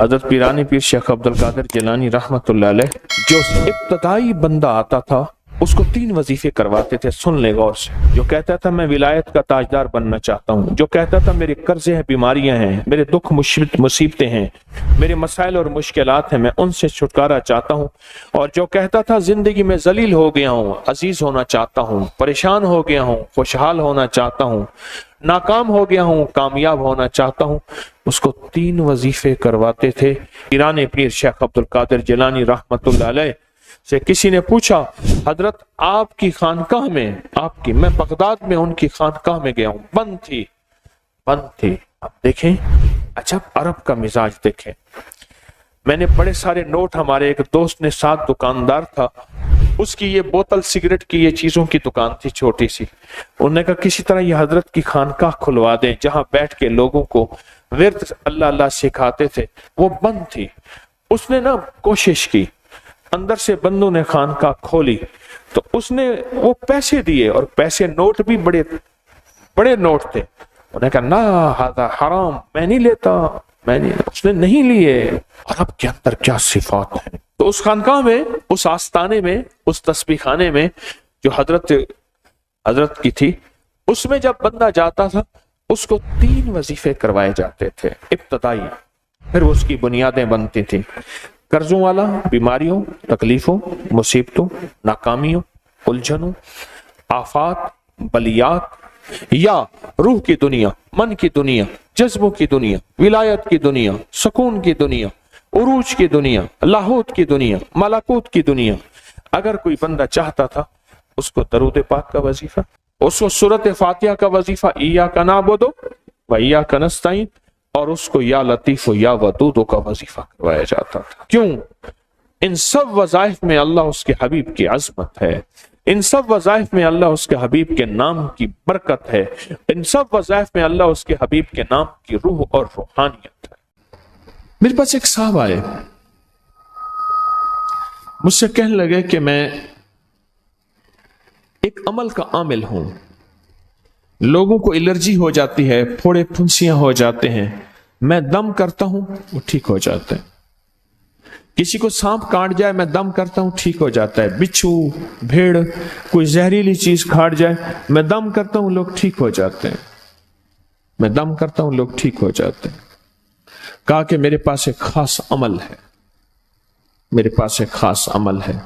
حضرت پیرانی پیر شیخ عبدالقادر جیلانی رحمتہ اللہ علیہ جو ابتدائی بندہ آتا تھا اس کو 3 وظیفے کرواتے تھے. سن لے غور سے. جو کہتا تھا میں ولایت کا تاجدار بننا چاہتا ہوں, جو کہتا تھا میرے قرضے ہیں, بیماریاں ہیں, میرے دکھ مصیبتیں ہیں, میرے مسائل اور مشکلات ہیں, میں ان سے چھٹکارا چاہتا ہوں, اور جو کہتا تھا زندگی میں ذلیل ہو گیا ہوں, عزیز ہونا چاہتا ہوں, پریشان ہو گیا ہوں, خوشحال ہونا چاہتا ہوں, ناکام ہو گیا ہوں, کامیاب ہونا چاہتا ہوں, اس کو 3 وظیفے کرواتے تھے. پیرانی پیر شیخ عبدالقادر جیلانی رحمتہ اللہ علیہ سے کسی نے پوچھا حضرت آپ کی خانقاہ میں, میں بغداد میں ان کی خانقاہ میں گیا ہوں, بند تھی. اب دیکھیں اچھا عرب کا مزاج دیکھیں. میں نے بڑے سارے نوٹ, ہمارے ایک دوست نے, 7 دکاندار تھا, اس کی یہ بوتل سگریٹ کی یہ چیزوں کی دکان تھی چھوٹی سی. انہوں نے کہا کسی طرح یہ حضرت کی خانقاہ کھلوا دیں جہاں بیٹھ کے لوگوں کو ورد اللہ اللہ سکھاتے تھے. وہ بند تھی. اس نے نا کوشش کی, اندر سے بندوں نے خانقاہ کھولی تو اس نے وہ پیسے دیے, اور پیسے نوٹ بھی بڑے نوٹ تھے. انہوں نے کہا نا ہذا حرام, میں نہیں لیتا, اس نے نہیں لیے. عرب کے اندر کیا صفات ہیں. تو اس خانقاہ میں, اس آستانے میں, اس تسبیح خانے میں جو حضرت کی تھی, اس میں جب بندہ جاتا تھا اس کو 3 وظیفے کروائے جاتے تھے ابتدائی. پھر اس کی بنیادیں بنتی تھیں. قرضوں والا, بیماریوں, تکلیفوں, مصیبتوں, ناکامیوں, الجھنوں, آفات, بلیات, یا روح کی دنیا, من کی دنیا, جذبوں کی دنیا, ولایت کی دنیا, سکون کی دنیا, عروج کی دنیا, لاہوت کی دنیا, ملکوت کی دنیا. اگر کوئی بندہ چاہتا تھا اس کو درود پاک کا وظیفہ, اس کو سورۃ فاتحہ کا وظیفہ, ایاک نعبد و ایاک نستعین, اور اس کو یا لطیف و یا ودود کا وظیفہ کروایا جاتا تھا. کیوں؟ ان سب وظائف میں اللہ اس کے حبیب کی عظمت ہے, ان سب وظائف میں اللہ اس کے حبیب کے نام کی برکت ہے, ان سب وظائف میں اللہ اس کے حبیب کے نام کی روح اور روحانیت ہے. میرے پاس ایک صاحب آئے, مجھ سے کہنے لگے کہ میں ایک عمل کا عامل ہوں, لوگوں کو الرجی ہو جاتی ہے, پھوڑے پھنسیاں ہو جاتے ہیں, میں دم کرتا ہوں وہ ٹھیک ہو جاتے ہیں. کسی کو سانپ کاٹ جائے میں دم کرتا ہوں ٹھیک ہو جاتا ہے. بچھو, بھیڑ, کوئی زہریلی چیز کھاٹ جائے میں دم کرتا ہوں لوگ ٹھیک ہو جاتے ہیں, میں دم کرتا ہوں لوگ ٹھیک ہو جاتے ہیں. کہا کہ میرے پاس ایک خاص عمل ہے, میرے پاس ایک خاص عمل ہے,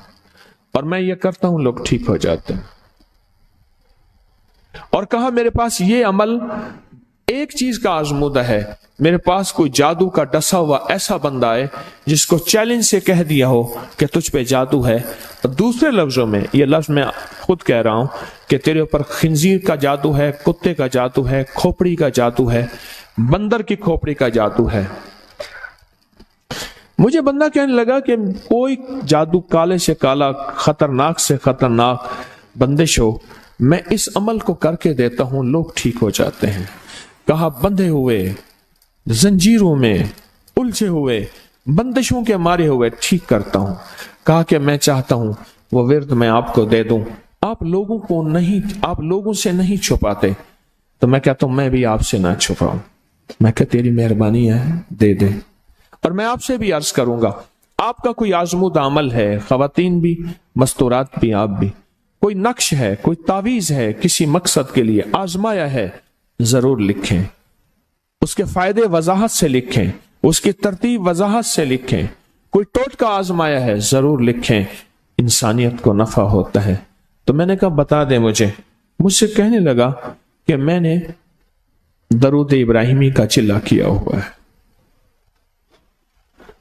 اور میں یہ کرتا ہوں لوگ ٹھیک ہو جاتے ہیں. اور کہا میرے پاس یہ عمل ایک چیز کا آزمودہ ہے, میرے پاس کوئی جادو کا ڈسا ہوا ایسا بندہ ہے جس کو چیلنج سے کہہ دیا ہو کہ تجھ پہ جادو ہے, اور دوسرے لفظوں میں, یہ لفظ میں خود کہہ رہا ہوں کہ تیرے اوپر خنزیر کا جادو ہے, کتے کا جادو ہے, کھوپڑی کا جادو ہے, بندر کی کھوپڑی کا جادو ہے. مجھے بندہ کہنے لگا کہ کوئی جادو کالے سے کالا, خطرناک سے خطرناک بندش ہو, میں اس عمل کو کر کے دیتا ہوں لوگ ٹھیک ہو جاتے ہیں. کہا بندھے ہوئے, زنجیروں میں الجھے ہوئے, بندشوں کے مارے ہوئے ٹھیک کرتا ہوں. کہا کہ میں چاہتا ہوں وہ ورد میں آپ کو دے دوں, آپ لوگوں سے نہیں چھپاتے. تو میں کہتا ہوں میں بھی آپ سے نہ چھپاؤں. میں کہ تیری مہربانی ہے, دے دے. اور میں آپ سے بھی عرض کروں گا, آپ کا کوئی آزمودہ عمل ہے, خواتین بھی, مستورات بھی, آپ بھی, کوئی نقش ہے, کوئی تعویذ ہے, کسی مقصد کے لیے آزمایا ہے, ضرور لکھیں. اس کے فائدے وضاحت سے لکھیں, اس کی ترتیب وضاحت سے لکھیں. کوئی ٹوٹکا آزمایا ہے, ضرور لکھیں, انسانیت کو نفع ہوتا ہے. تو میں نے کہا بتا دیں مجھ سے کہنے لگا کہ میں نے درود ابراہیمی کا چلہ کیا ہوا ہے,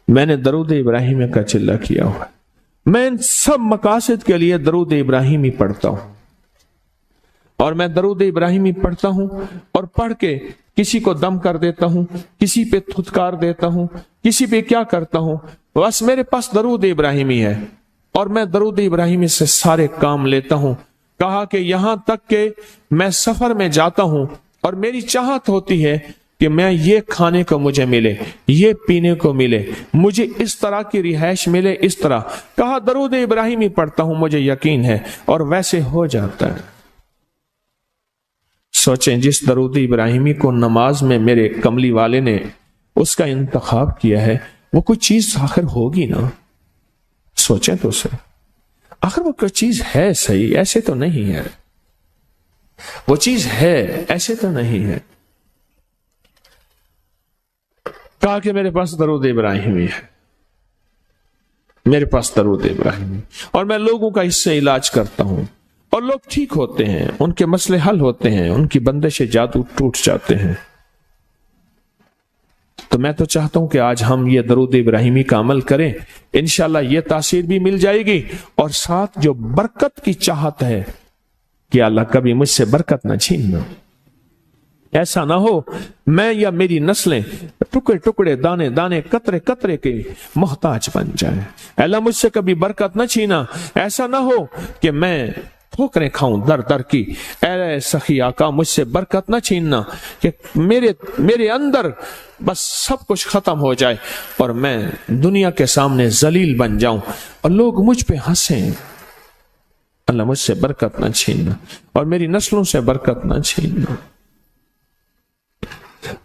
میں نے درود ابراہیمی کا چلہ کیا ہوا ہے, میں ان سب مقاصد کے لیے درود ابراہیمی پڑھتا ہوں, اور میں درود ابراہیمی پڑھتا ہوں اور پڑھ کے کسی کو دم کر دیتا ہوں, کسی پہ تھتکار دیتا ہوں, کسی پہ کیا کرتا ہوں, بس میرے پاس درود ابراہیمی ہے اور میں درود ابراہیمی سے سارے کام لیتا ہوں. کہا کہ یہاں تک کہ میں سفر میں جاتا ہوں اور میری چاہت ہوتی ہے کہ میں یہ کھانے کو مجھے ملے, یہ پینے کو ملے, مجھے اس طرح کی رہائش ملے, اس طرح. کہا درود ابراہیمی پڑھتا ہوں, مجھے یقین ہے, اور ویسے ہو جاتا ہے. سوچیں جس درود ابراہیمی کو نماز میں میرے کملی والے نے اس کا انتخاب کیا ہے, वो कोई चीज आखिर होगी ना, सोचें तो सही, आखिर वो कोई चीज है सही, ऐसे तो नहीं है, वो चीज है ऐसे तो नहीं है। कहा कि मेरे पास दरूद इब्राहिमी है, मेरे पास दरूद इब्राहिमी, और मैं लोगों का इससे इलाज करता हूं और लोग ठीक होते हैं, उनके मसले हल होते हैं, उनकी बंदिशें जादू टूट जाते हैं। तो मैं तो चाहता हूं कि आज हम ये दरूद इब्राहिमी का अमल करें, इंशाल्लाह ये तासीर भी मिल जाएगी, और साथ जो बरकत की चाहत है कि अल्लाह कभी मुझसे बरकत ना छीनना। ऐसा ना हो मैं या मेरी नस्लें टुकड़े टुकड़े दाने दाने कतरे कतरे के मोहताज बन जाए। अल्लाह मुझसे कभी बरकत न छीना। ऐसा ना हो कि मैं ठोकरें खाऊं दर दर की। ऐ सखी आका मुझसे बरकत न छीनना कि मेरे अंदर बस सब कुछ खत्म हो जाए और मैं दुनिया के सामने जलील बन जाऊं और लोग मुझ पे हंसें। अल्लाह मुझसे बरकत न छीनना और मेरी नस्लों से बरकत न छीनना।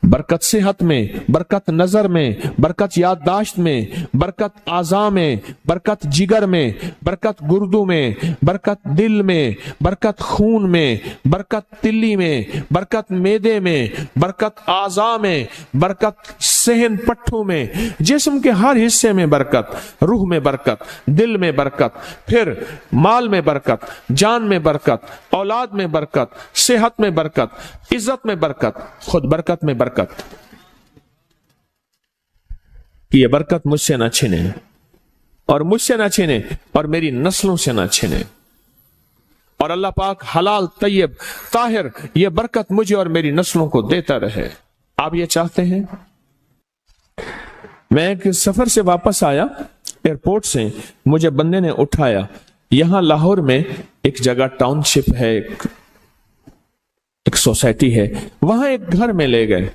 बरकत सेहत में, बरकत नजर में, बरकत याददाश्त में, बरकत आज़ा में, बरकत जिगर में, बरकत गुर्दों में, बरकत दिल में, बरकत खून में, बरकत तिल्ली में, बरकत मेदे में, बरकत आज़ा में, बरकत सहन पट्टों में, जिस्म के हर हिस्से में बरकत, रूह में बरकत, दिल में बरकत, फिर माल में बरकत, जान में बरकत, औलाद में बरकत, सेहत में बरकत, इज्जत में बरकत, खुद बरकत में बरकत। कि ये बरकत मुझसे ना छिने और मुझसे ना छिने और मेरी नस्लों से ना छिने, और अल्लाह पाक हलाल तैयब ताहिर ये बरकत मुझे और मेरी नस्लों को देता रहे। आप ये चाहते हैं? मैं एक सफर से वापस आया, एयरपोर्ट से मुझे बंदे ने उठाया। यहां लाहौर में एक जगह टाउनशिप है, एक सोसाइटी है, वहां एक घर में ले गए।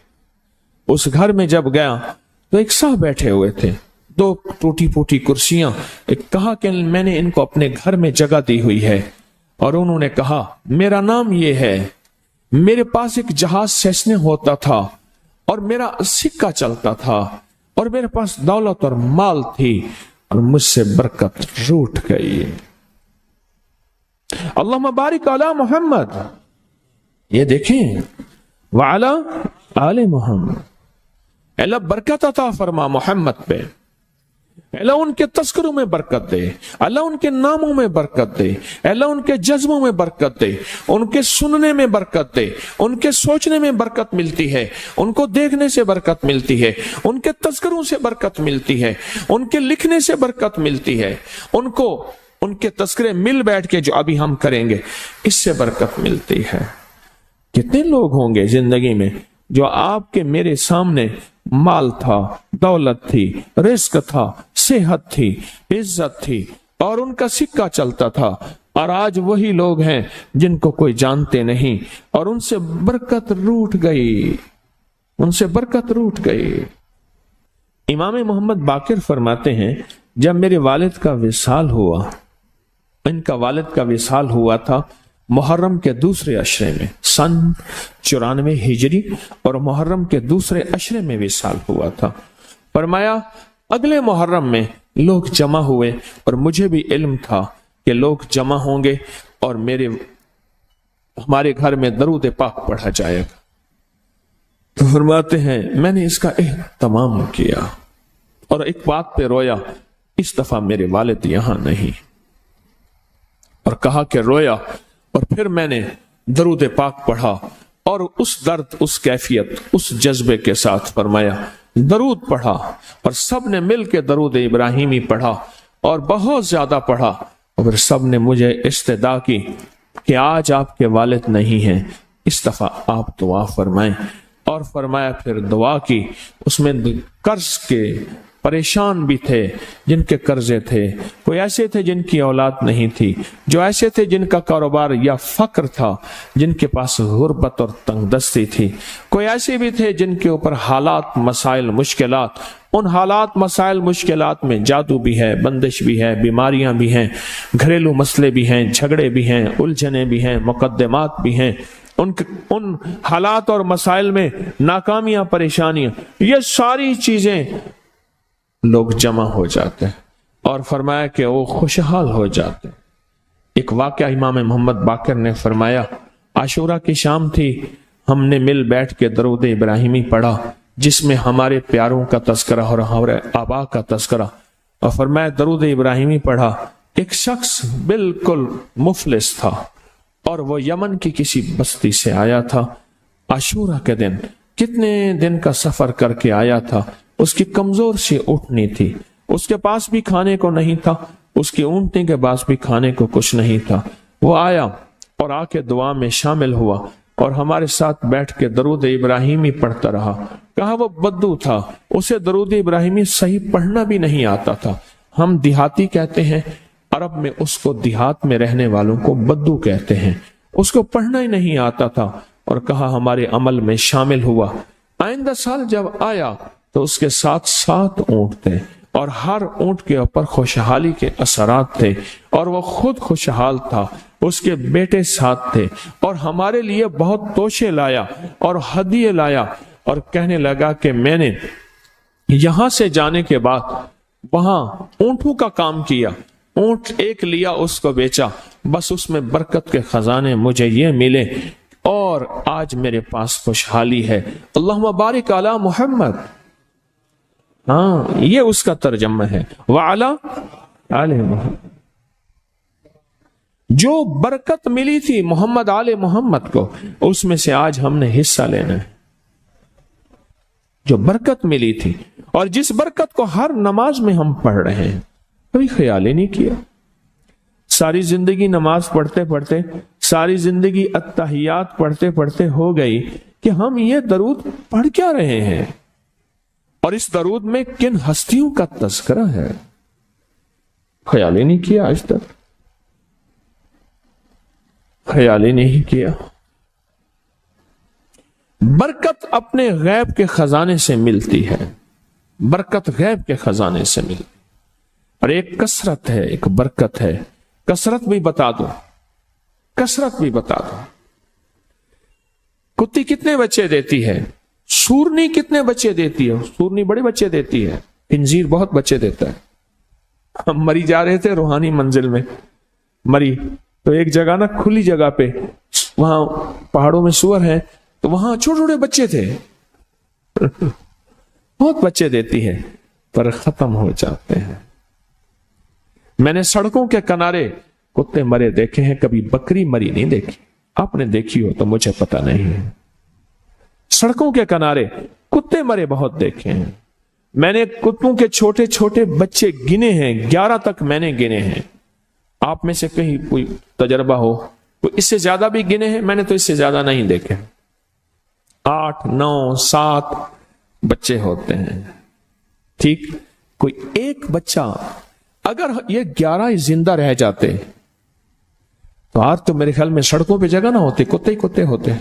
उस घर में जब गया तो एक साहब बैठे हुए थे, दो टूटी फूटी कुर्सियां। एक कहा कि मैंने इनको अपने घर में जगह दी हुई है, और उन्होंने कहा मेरा नाम ये है, मेरे पास एक जहाज सेसने होता था और मेरा सिक्का चलता था और मेरे पास दौलत और माल थी और मुझसे बरकत रूठ गई। अल्लाहुम्मा बारिक अला मोहम्मद, ये देखें, वाला आले मोहम्मद। अल्लाह बरकत अता फरमा मोहम्मद पे, अल्लाह उनके तस्करों में बरकत दे, अल्लाह उनके नामों में बरकत दे, अल्लाह उनके जज्बों में बरकत दे, उनके सुनने में बरकत दे, उनके सोचने में बरकत मिलती है, उनको देखने से बरकत मिलती है, उनके तस्करों से बरकत मिलती है, उनके लिखने से बरकत मिलती है, उनको उनके तस्करे मिल बैठ के जो अभी हम करेंगे इससे बरकत मिलती है। कितने लोग होंगे जिंदगी में जो आपके मेरे सामने माल था, दौलत थी, रिस्क था, सेहत थी, इज्जत थी और उनका सिक्का चलता था, और आज वही लोग हैं जिनको कोई जानते नहीं और उनसे बरकत रूठ गई, उनसे बरकत रूठ गई। इमाम मोहम्मद बाकिर फरमाते हैं, जब मेरे वालिद का विसाल हुआ, इनका वालिद का विसाल हुआ था मुहर्रम के दूसरे अशरे में, सन 94 हिजरी, और मुहर्रम के दूसरे अशरे में विसाल हुआ था। फरमाया अगले मुहर्रम में लोग जमा हुए और मुझे भी इल्म था कि लोग जमा होंगे और हमारे घर में दरूद पाक पढ़ा जाएगा। तो फरमाते हैं मैंने इसका एहतमाम किया और एक बात पे रोया, इस दफा मेरे वालिद यहां नहीं, और कहा कि रोया, और फिर मैंने दरूद पाक पढ़ा और उस दर्द, उस कैफियत, उस जज्बे के साथ फरमाया दरूद पढ़ा, और सब ने मिल के दरूद इब्राहिमी पढ़ा और बहुत ज्यादा पढ़ा, और सब ने मुझे इस्तदा की कि आज आपके वालिद नहीं हैं, इस दफा आप दुआ फरमाएं। और फरमाया फिर दुआ की, उसमें कर्ज के परेशान भी थे जिनके कर्जे थे, कोई ऐसे थे जिनकी औलाद नहीं थी, जो ऐसे थे जिनका कारोबार या फक्र था, जिनके पास गुर्बत और तंगदस्ती थी, कोई ऐसे भी थे जिनके ऊपर हालात मसाइल मुश्किलात, उन हालात मसाइल मुश्किलात में जादू भी है, बंदिश भी है, बीमारियां भी हैं, घरेलू मसले भी हैं, झगड़े भी हैं, उलझने भी हैं, मुकद्दमात भी हैं, उन हालात और मसाइल में नाकामियां, परेशानियां, ये सारी चीजें लोग जमा हो जाते हैं और फरमाया कि वो खुशहाल हो जाते हैं। एक वाक़या इमाम मोहम्मद बाकर ने फरमाया, आशूरा की शाम थी, हमने मिल बैठ के दरूद इब्राहिमी पढ़ा जिसमें हमारे प्यारों का तस्करा और हमारे आबा का तस्करा, और फरमाया दरूद इब्राहिमी पढ़ा। एक शख्स बिल्कुल मुफलिस था और वो यमन की किसी बस्ती से आया था। आशूरा के दिन कितने दिन का सफर करके आया था, उसकी कमजोर सी ऊँटनी थी, उसके पास भी खाने को नहीं था, उसकी ऊँटनी के पास भी खाने को कुछ नहीं था। वो आया और आके दुआ में शामिल हुआ और हमारे साथ बैठ के दरूद इब्राहिमी पढ़ता रहा। कहा वो बद्दू था, उसे दरूद इब्राहिमी सही पढ़ना भी नहीं आता था। हम देहाती कहते हैं, अरब में उसको देहात में रहने वालों को बद्दू कहते हैं। उसको पढ़ना ही नहीं आता था और कहा हमारे अमल में शामिल हुआ। आइंदा साल जब आया तो उसके साथ 7 ऊँट थे और हर ऊँट के ऊपर खुशहाली के असरात थे और वो खुद खुशहाल था, उसके बेटे साथ थे और हमारे लिए बहुत तोशे लाया और हदिये लाया और कहने लगा कि मैंने यहां से जाने के बाद वहां ऊँटों का काम किया, ऊँट एक लिया उसको बेचा, बस उसमें बरकत के खजाने मुझे ये मिले और आज मेरे पास खुशहाली है। अल्लाहुम्मा बारिक अला मुहम्मद। हाँ, ये उसका तर्जमा है, वाला आले मुहम्मद। जो बरकत मिली थी मोहम्मद आले मोहम्मद को, उसमें से आज हमने हिस्सा लेना है। जो बरकत मिली थी और जिस बरकत को हर नमाज में हम पढ़ रहे हैं, कभी ख्याल ही नहीं किया। सारी जिंदगी नमाज पढ़ते पढ़ते, सारी जिंदगी अत्तहियात पढ़ते पढ़ते हो गई कि हम ये दरूद पढ़ क्या रहे हैं और इस दरूद में किन हस्तियों का तज़किरा है, ख्याल ही नहीं किया। आज तक ख्याल ही नहीं किया। बरकत अपने गैब के खजाने से मिलती है, बरकत गैब के खजाने से मिलती। और एक कसरत है, एक बरकत है। कसरत भी बता दो, कसरत भी बता दो। कुत्ती कितने बच्चे देती है? सूरनी कितने बच्चे देती है? सूरनी बड़े बच्चे देती है, खिंजीर बहुत बच्चे देता है। हम मरी जा रहे थे रूहानी मंजिल में, मरी तो एक जगह ना खुली जगह पे, वहां पहाड़ों में सुअर है, तो वहां छोटे छोटे बच्चे थे बहुत बच्चे देती है पर खत्म हो जाते हैं। मैंने सड़कों के किनारे कुत्ते मरे देखे हैं, कभी बकरी मरी नहीं देखी। आपने देखी हो तो मुझे पता नहीं है। सड़कों के किनारे कुत्ते मरे बहुत देखे हैं। मैंने कुत्तों के छोटे छोटे बच्चे गिने हैं, 11 तक मैंने गिने हैं। आप में से कहीं कोई तजर्बा हो, कोई इससे ज्यादा भी गिने हैं? मैंने तो इससे ज्यादा नहीं देखे। 8, 9, 7 बच्चे होते हैं। ठीक, कोई एक बच्चा, अगर ये 11 जिंदा रह जाते तो आज तो मेरे ख्याल में सड़कों पे जगह ना होती, कुत्ते ही कुत्ते होते।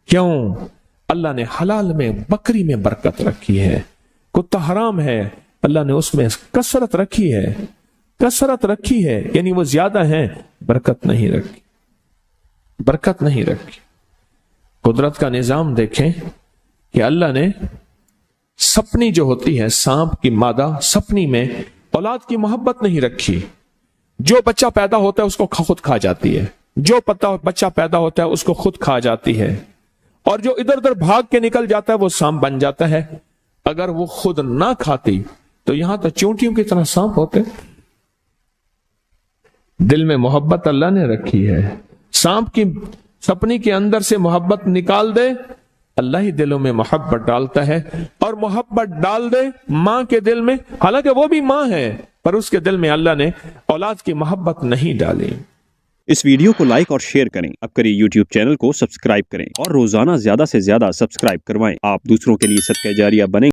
क्यों? अल्लाह ने हलाल में, बकरी में बरकत रखी है। कुत्ता हराम है, अल्लाह ने उसमें कसरत रखी है, कसरत रखी है, यानी वो ज्यादा है, बरकत नहीं रखी, बरकत नहीं रखी। कुदरत का निजाम देखें कि अल्लाह ने सपनी जो होती है, सांप की मादा सपनी में औलाद की मोहब्बत नहीं रखी। जो बच्चा पैदा होता है उसको खुद खा जाती है, जो बच्चा पैदा होता है उसको खुद खा जाती है, और जो इधर उधर भाग के निकल जाता है वो सांप बन जाता है। अगर वो खुद ना खाती तो यहां तो चूंटियों की तरह सांप होते। दिल में मोहब्बत अल्लाह ने रखी है। सांप की सपनी के अंदर से मोहब्बत निकाल दे, अल्लाह ही दिलों में मोहब्बत डालता है। और मोहब्बत डाल दे मां के दिल में, हालांकि वो भी मां है, पर उसके दिल में अल्लाह ने औलाद की मोहब्बत नहीं डाली। इस वीडियो को लाइक और शेयर करें। अब करिए YouTube चैनल को सब्सक्राइब करें और रोजाना ज्यादा से ज्यादा सब्सक्राइब करवाएं। आप दूसरों के लिए सदका जारिया बने।